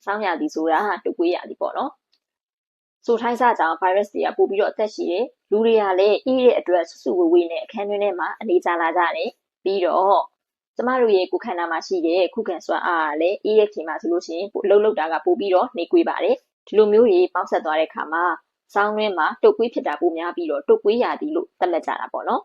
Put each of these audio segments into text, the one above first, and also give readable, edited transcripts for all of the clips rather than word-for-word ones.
စောင်းရသည်ဆိုတာတုပ်ကွေးရသည်ပေါ့နော်ဆိုထိုင်းစားကြောင့် virus တွေကပို့ပြီးတော့အသက်ရှိတယ်လူတွေကလည်းအေးတဲ့အတွက်စုစုဝေးဝေးနဲ့အခန်းတွင်းထဲမှာအနေကြလာကြတယ်ပြီးတော့ကျမတို့ရဲ့ကိုယ်ခန္ဓာမှာရှိတဲ့ခုခံစွမ်းအားကလည်းအေးတဲ့ချိန်မှာဆိုလို့ရှိရင်အလုပ်လုပ်တာကပို့ပြီးတော့နှိကွေးပါတယ်ဒီလိုမျိုးကြီးပေါင်းဆက်သွားတဲ့အခါမှာစောင်းတွင်းမှာတုပ်ကွေးဖြစ်တာပိုများပြီးတော့တုပ်ကွေးရသည်လို့သတ်မှတ်ကြတာပေါ့နော်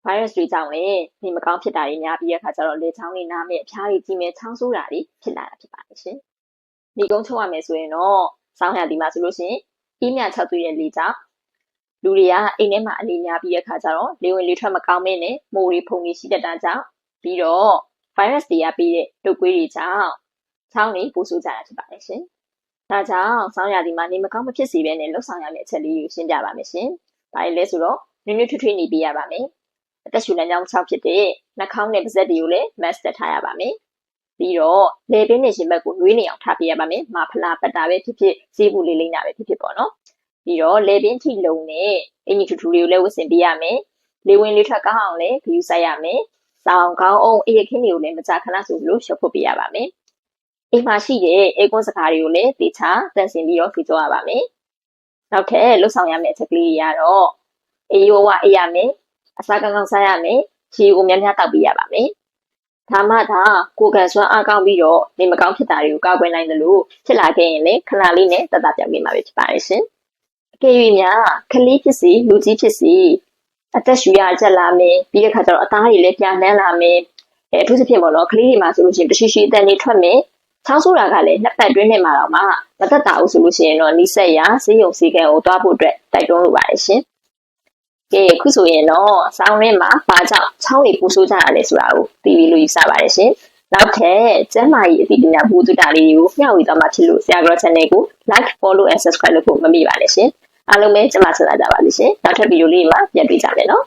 virus တွေကြောင့်လည်းနေမကောင်းဖြစ်တာတွေများပြီးတဲ့အခါကျတော့လေချောင်းတွေနားမဲ့အဖျားတွေကြီးမဲ့ချောင်းဆိုးတာတွေဖြစ်လာတာဖြစ်ပါတယ်ရှင်။ဒီကုန်းချုပ်ရမယ်ဆိုရင်တော့စောင်းရသည်မှာဆိုလို့ရှိရင်အေးမြချောက်သွေးတဲ့လေကြောင့်လူတွေကအိမ်ထဲမှာအနေများပြီးတဲ့အခါကျတော့လေဝင်လေထွက်မကောင်းမင်းနဲ့မိုးတွေဖုန်တွေရှိတတ်တာကြောင့်ပြီးတော့ virus တွေကပြီးတဲ့တုပ်ကွေးတွေကြောင့်ချောင်းတွေပိုဆိုးကြတာဖြစ်ပါတယ်ရှင်။ဒါကြောင့်စောင်းရသည်မှာနေမကောင်းမဖြစ်စေဘဲနဲ့လှုပ်ဆောင်ရမယ့်အချက်လေးကိုရှင်းပြပါမယ်ရှင်။ဒါလည်းလဲဆိုတော့နွေ့နွေ့ထွေးထွေးနေပြရပါမယ်။အသက်ရှူလမ်းကြောင်း6ဖြစ်တဲ့နှာခေါင်းနဲ့ပါးစပ်တွေကိုလည်း mask တက်ထားရပါမယ်။ပြီးတော့လေပင်နဲ့ရှင်ဘက်ကိုနှွေးနေအောင်ထားပြရပါမယ်။မာဖလာပတ်တာပဲဖြစ်ဖြစ်ဈေးဘူးလေးလိမ့်တာပဲဖြစ်ဖြစ်ပေါ့နော်။ပြီးတော့လေပင်ထိလုံနဲ့အင်ဂျီထူထူလေးကိုလည်းဝတ်ဆင်ပေးရမယ်။လေဝင်လေထွက်ကောင်းအောင်လည်းဂယူဆိုင်ရမယ်။စောင်းကောင်းအောင်အေးခင်းတွေကိုလည်းမကြာခဏဆိုလို့ရှုပ်ဖို့ပေးရပါမယ်။အိမ်မှာရှိတဲ့အေကွန်းစကားတွေကိုလည်းတေချာတန်ဆင်ပြီးတော့ဖြေကြရပါမယ်။နောက်ထပ်လှုပ်ဆောင်ရမယ့်အချက်ကလေးတွေကတော့အေးဝအေးရမယ်။အစားကောင်းကောင်းစားရမယ်။ခြေကိုများများတောက်ပေးရပါမယ်။ဒါမှသာကိုယ်ခံစွမ်းအားကောင်းပြီးတော့နေမကောင်းဖြစ်တာတွေကိုကာကွယ်နိုင်တယ်လို့ဖြစ်လာခဲ့ရင်လည်းခဏလေးနဲ့တတ်တာပြောင်းပေးမှာပဲဖြစ်ပါတယ်ရှင်။အကယ်၍များခလေးဖြစ်စီလူကြီးဖြစ်စီအသက်ရှူရကြက်လာမယ်ပြီးတဲ့ခါကျတော့အသားတွေလည်းပြာနှမ်းလာမယ်အထူးသဖြင့်ပေါ့နော်ကလေးတွေမှာဆိုလို့ရှိရင်တရှိရှိအတန်တွေထွက်မယ်ချောင်းဆိုးတာကလည်းနှစ်ပတ်တွင်းနဲ့မှာတော့မှမသက်တာဘူးဆိုလို့ရှိရင်တော့နီးစက်ရဆေးရုံဆေးကန်းကိုတွားဖို့အတွက်တိုက်တွန်းလိုပါတယ်ရှင်ကဲခုဆိုရင်တော့စောင်းရင်းမှာဘာကြောင့်ချောင်းတွေပူဆိုးကြတာလဲဆိုတာကိုသိပြီးလို့ယူဆပါတယ်ရှင်နောက်ထပ်ကျန်းမာရေးအသိပညာပူးတူတာလေးတွေကိုမျှဝေသွားမှာဖြစ်လို့ဆရာက channel ကို like follow and subscribe လုပ်ဖို့မမေ့ပါနဲ့ရှင်အားလုံးပဲကျမဆက်လာကြပါလိမ့်ရှင်နောက်ထပ်ဗီဒီယိုလေးမှာပြန်တွေ့ကြမယ်နော်